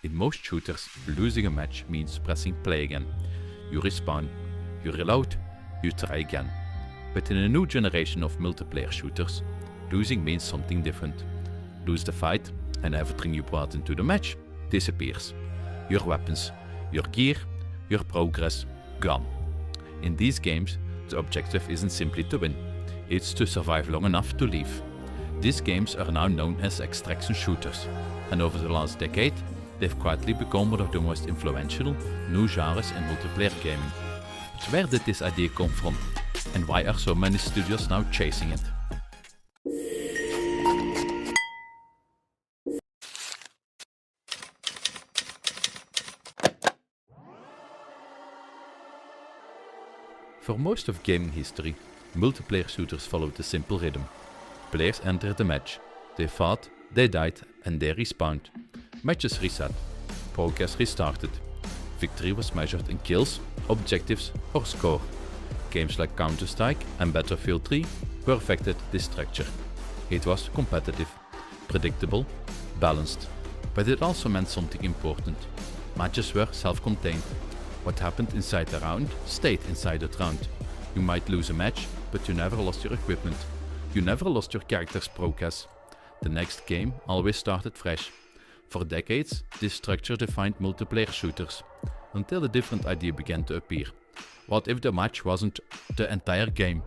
In most shooters, losing a match means pressing play again. You respawn, you reload, you try again. But in a new generation of multiplayer shooters, losing means something different. Lose the fight and everything you brought into the match disappears. Your weapons, your gear, your progress, gone. In these games, the objective isn't simply to win, it's to survive long enough to leave. These games are now known as extraction shooters, and over the last decade, they've quietly become one of the most influential new genres in multiplayer gaming. But where did this idea come from? And why are so many studios now chasing it? For most of gaming history, multiplayer shooters followed a simple rhythm. Players entered the match, they fought, they died and they respawned. Matches reset, progress restarted. Victory was measured in kills, objectives or score. Games like Counter-Strike and Battlefield 3 perfected this structure. It was competitive, predictable, balanced, but it also meant something important. Matches were self-contained. What happened inside the round stayed inside that round. You might lose a match, but you never lost your equipment. You never lost your character's progress. The next game always started fresh. For decades, this structure defined multiplayer shooters, until a different idea began to appear. What if the match wasn't the entire game?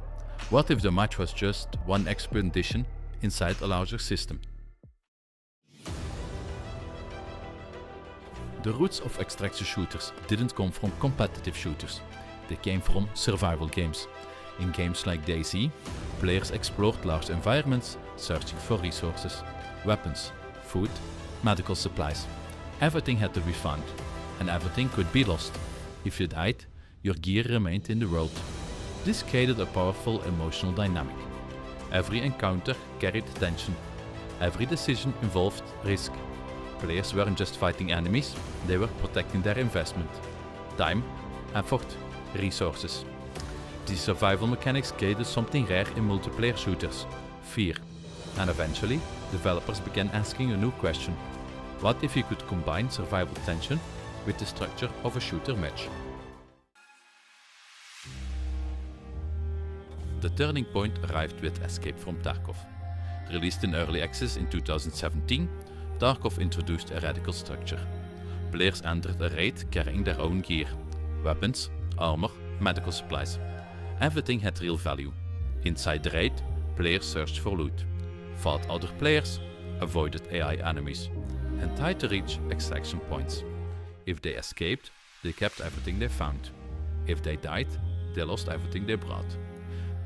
What if the match was just one expedition inside a larger system? The roots of extraction shooters didn't come from competitive shooters. They came from survival games. In games like DayZ, players explored large environments, searching for resources, weapons, food, medical supplies. Everything had to be found, and everything could be lost. If you died, your gear remained in the world. This created a powerful emotional dynamic. Every encounter carried tension. Every decision involved risk. Players weren't just fighting enemies, they were protecting their investment. Time, effort, resources. These survival mechanics created something rare in multiplayer shooters: fear. And eventually, developers began asking a new question. What if you could combine survival tension with the structure of a shooter match? The turning point arrived with Escape from Tarkov. Released in early access in 2017, Tarkov introduced a radical structure. Players entered a raid carrying their own gear, weapons, armor, medical supplies. Everything had real value. Inside the raid, players searched for loot, fought other players, avoided AI enemies, and tried to reach extraction points. If they escaped, they kept everything they found. If they died, they lost everything they brought.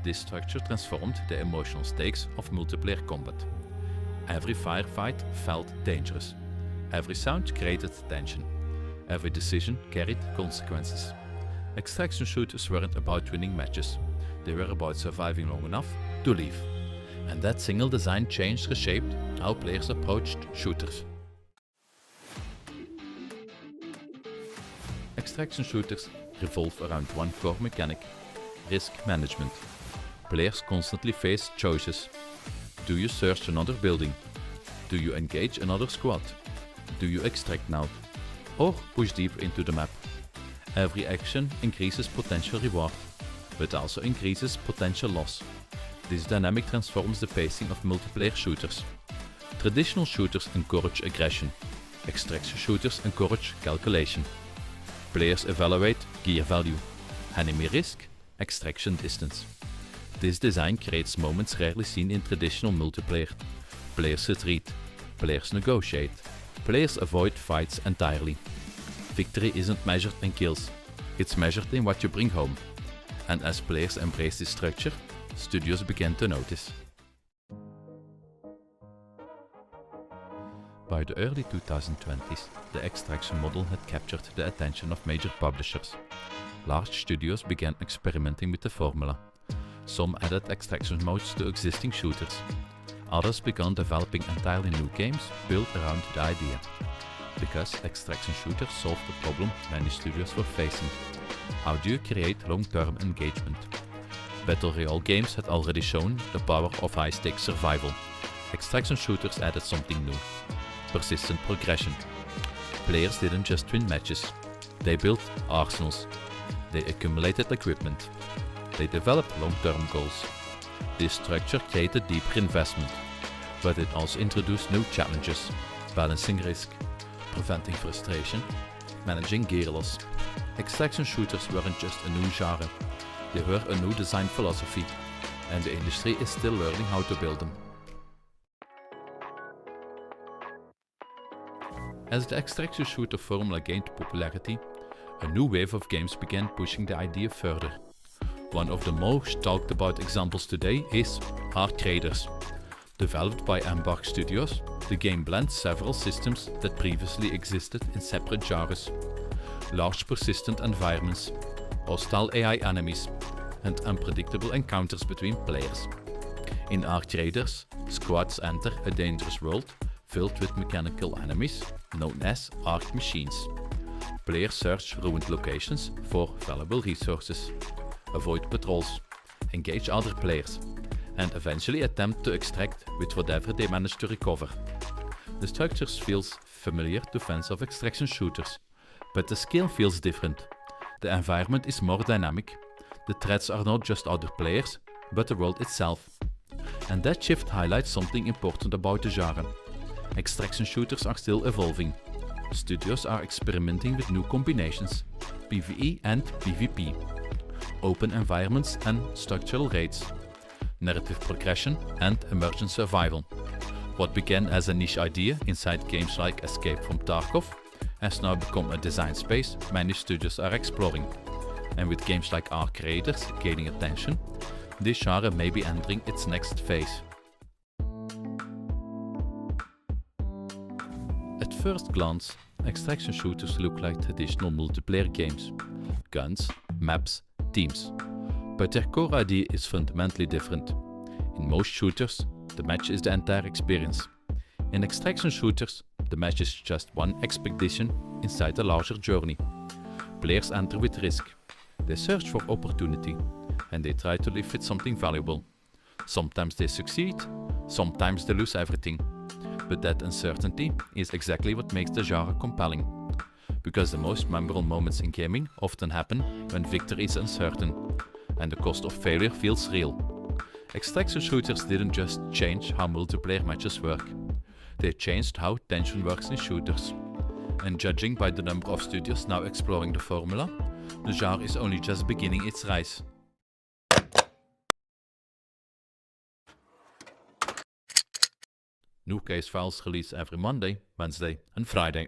This structure transformed the emotional stakes of multiplayer combat. Every firefight felt dangerous. Every sound created tension. Every decision carried consequences. Extraction shooters weren't about winning matches. They were about surviving long enough to leave. And that single design change reshaped how players approached shooters. Extraction shooters revolve around one core mechanic: risk management. Players constantly face choices. Do you search another building? Do you engage another squad? Do you extract now? Or push deeper into the map? Every action increases potential reward, but also increases potential loss. This dynamic transforms the pacing of multiplayer shooters. Traditional shooters encourage aggression. Extraction shooters encourage calculation. Players evaluate gear value, enemy risk, extraction distance. This design creates moments rarely seen in traditional multiplayer. Players retreat, players negotiate, players avoid fights entirely. Victory isn't measured in kills, it's measured in what you bring home. And as players embrace this structure, studios began to notice. By the early 2020s, the extraction model had captured the attention of major publishers. Large studios began experimenting with the formula. Some added extraction modes to existing shooters. Others began developing entirely new games built around the idea. Because extraction shooters solved the problem many studios were facing. How do you create long-term engagement? Battle Royale games had already shown the power of high-stakes survival. Extraction shooters added something new: persistent progression. Players didn't just win matches, they built arsenals, they accumulated equipment, they developed long-term goals. This structure created deeper investment, but it also introduced new challenges, balancing risk, preventing frustration, managing gear loss. Extraction shooters weren't just a new genre, they were a new design philosophy, and the industry is still learning how to build them. As the extraction shooter formula gained popularity, a new wave of games began pushing the idea further. One of the most talked about examples today is Arc Raiders. Developed by Embark Studios, the game blends several systems that previously existed in separate genres. Large persistent environments, hostile AI enemies, and unpredictable encounters between players. In Arc Raiders, squads enter a dangerous world filled with mechanical enemies known as Arc Machines. Players search ruined locations for valuable resources, avoid patrols, engage other players, and eventually attempt to extract with whatever they manage to recover. The structure feels familiar to fans of extraction shooters, but the scale feels different. The environment is more dynamic, the threats are not just other players, but the world itself. And that shift highlights something important about the genre. Extraction shooters are still evolving. Studios are experimenting with new combinations, PvE and PvP, open environments and structural raids, narrative progression and emergent survival. What began as a niche idea inside games like Escape from Tarkov has now become a design space many studios are exploring. And with games like Arc Raiders gaining attention, this genre may be entering its next phase. At first glance, extraction shooters look like traditional multiplayer games. Guns, maps, teams. But their core idea is fundamentally different. In most shooters, the match is the entire experience. In extraction shooters, the match is just one expedition inside a larger journey. Players enter with risk. They search for opportunity, and they try to live with something valuable. Sometimes they succeed, sometimes they lose everything. But that uncertainty is exactly what makes the genre compelling. Because the most memorable moments in gaming often happen when victory is uncertain, and the cost of failure feels real. Extraction shooters didn't just change how multiplayer matches work. They changed how tension works in shooters. And judging by the number of studios now exploring the formula, the genre is only just beginning its rise. New case files release every Monday, Wednesday and Friday.